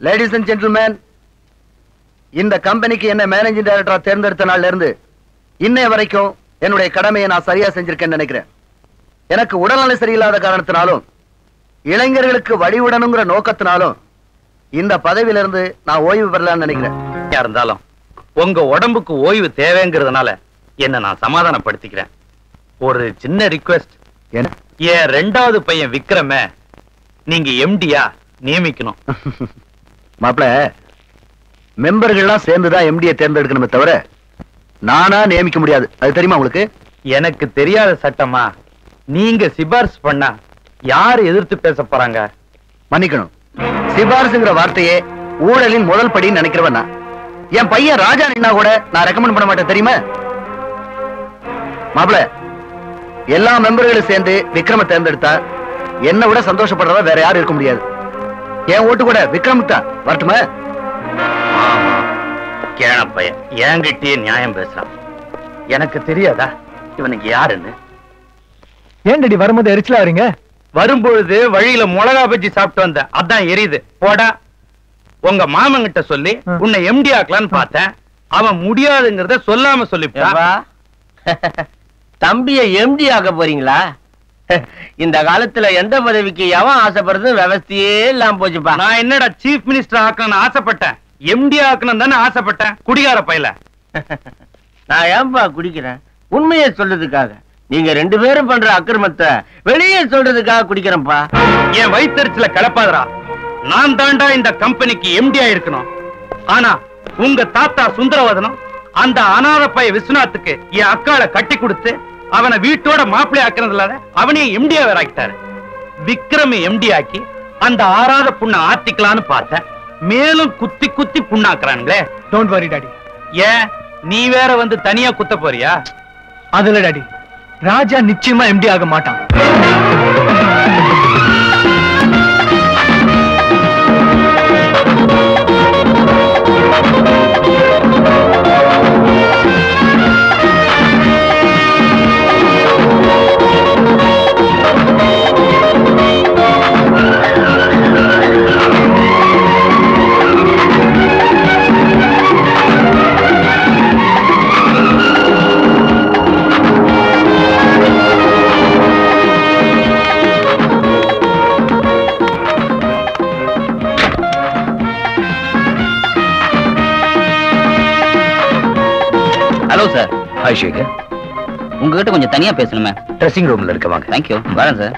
Ladies and gentleman, இந்த கம்பெனிக்கு என்ன மேனேஜிங் டைரக்டரா தேர்ந்தெடுத்த நாள்ல இருந்து இன்னைய வரைக்கும் என்னுடைய கடமையை நான் சரியா செஞ்சிருக்கேன்னு நினைக்கிறேன். எனக்கு உடல்நிலை சரியில்லாத காரணத்தினாலும் இளைஞர்களுக்கு வழிவிடணுங்கிற நோக்கத்தினாலும் இந்த பதவியில இருந்து நான் ஓய்வு பெறலாம்னு நினைக்கிறேன். இருந்தாலும் உங்க உடம்புக்கு ஓய்வு தேவைங்கிறதுனால என்ன நான் சமாதானப்படுத்திக்கிறேன். ஒரு சின்ன ரிக்வெஸ்ட். என்ன? என் ரெண்டாவது பையன் விக்ரம நீங்க எம்டியா நியமிக்கணும். மாப்பிள, மெம்பர்கள்லாம் சேர்ந்துதான் எம்டியை தேர்ந்தெடுக்கணுமே தவிர நானா நியமிக்க முடியாது. அது தெரியுமா உங்களுக்கு? எனக்கு தெரியாத சட்டமா? நீங்க சிபாரிசு பண்ணா யாரு எதிர்த்து பேச போறாங்க? மன்னிக்கணும், சிபாரிசுங்கிற வார்த்தையே ஊழலின் முதல் படின்னு நினைக்கிறவன் நான். என் பையன் ராஜா நின்னா கூட நான் ரெக்கமெண்ட் பண்ண மாட்டேன், தெரியுமா? மாப்பிள, எல்லா மெம்பர்களும் சேர்ந்து விக்ரம தேர்ந்தெடுத்தா என்ன விட சந்தோஷப்படுறவ வேற யாரும் இருக்க முடியாது. என் ஓட்டு கூட விக்ரமுக்கு தான். வரட்டுமா? கேன பையன் என்கிட்டயே நியாயம் பேசுறான். எனக்கு தெரியாதா இவனுக்கு யாருன்னு? ஏன்டி வரும்போது எரிச்சலா வரீங்க? வரும்பொழுது வழியில மிளகா பஜ்ஜி சாப்பிட்டு வந்த, அதான் எரியுது. போடா, உங்க மாமங்கிட்ட சொல்லி உன்னை எம்டி ஆக்கலான்னு பார்த்தேன். அவன் முடியாதுங்கிறத சொல்லாம சொல்லிவிட்டான். தம்பிய எம்டி ஆக்க போறீங்களா? இந்த காலத்துல எந்த பதவிக்கு எவன் ஆசைப்படுறது விவஸ்தையே இல்லாம போச்சுப்பா. நான் என்னடா சீஃப் மினிஸ்டர் ஆக்கணும்னு ஆசைப்பட்டேன், எம்டி ஆக்கணும் தானே ஆசைப்பட்டேன். குடிகார பையல. நான் ஏன்பா குடிக்கிறேன்? உண்மையை சொல்றதுக்காக. நீங்க ரெண்டு பேரும் பண்ற அக்கிரமத்தை வெளியே சொல்றதுக்காக குடிக்கிறேன்ப்பா. என் வயிற்றுல கிளப்பாதரா. நான் தாண்டா இந்த கம்பெனிக்கு எம்டி ஆயிருக்கணும். ஆனா உங்க தாத்தா சுந்தரவதனம் அந்த அநாத பைய விஸ்வநாத்துக்கு என் அக்காளை கட்டி கொடுத்து அவனை வீட்டோட மாப்பிள்ளை ஆக்குறது இல்லாத அவனையும் எம்டியா வேற ஆக்கிட்டாரு. விக்ரம எம்டி ஆக்கி அந்த ஆறாத புண்ணை ஆத்திக்கலான்னு பார்த்தேன். மேலும் குத்தி குத்தி புண்ணாக்குறானுங்களே. Don't worry daddy. ஏன் நீ வேற வந்து தனியா குத்த போறியா? அதுல டாடி, ராஜா நிச்சயமா எம்டி ஆக மாட்டான். Hello sir. ஹாய் சேகர். உங்ககிட்ட கொஞ்சம் தனியா பேசணுமே. ட்ரெஸ்ஸிங் ரூம்ல இருக்க வாங்க. தேங்க்யூ. வரேன் சார்.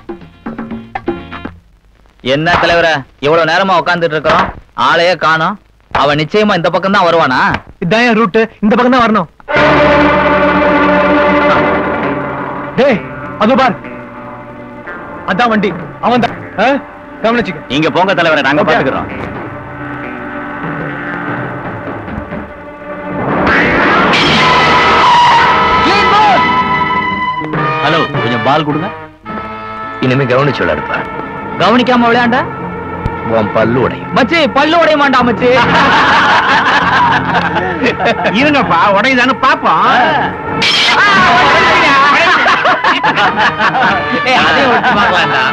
என்ன தலைவரே, இவ்வளவு நேரமா உட்காந்துட்டு இருக்கிறோம், ஆளையே காணோம். அவன் நிச்சயமா இந்த பக்கம் தான் வருவானா? இதான் ரூட், இந்த பக்கம் தான் வரணும். டேய், அது பார், அதான் வண்டி. அவன் தான். கவனிச்சுக்க. நீங்க போங்க தலைவரே, நாங்க பாத்துக்கிறோம். ஹலோ, கொஞ்சம் பால் கொடுங்க. இனிமே கவனிச்சு விளையாடுப்பா. கவனிக்காம விளையாண்டா உன் பல்லு உடையும். மச்சி, பல்லு உடைய மாட்டா மச்சி. இருங்கப்பா, உடையதானு பாப்போம். அதே விட்டு பார்க்கலாம்டா.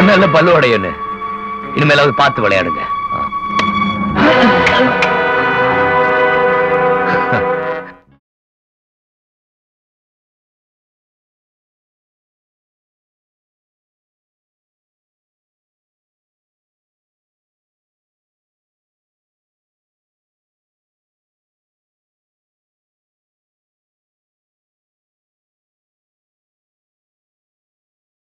சொன்ன பல்லு உடையன்னு. இனிமேலாவது பார்த்து விளையாடுங்க.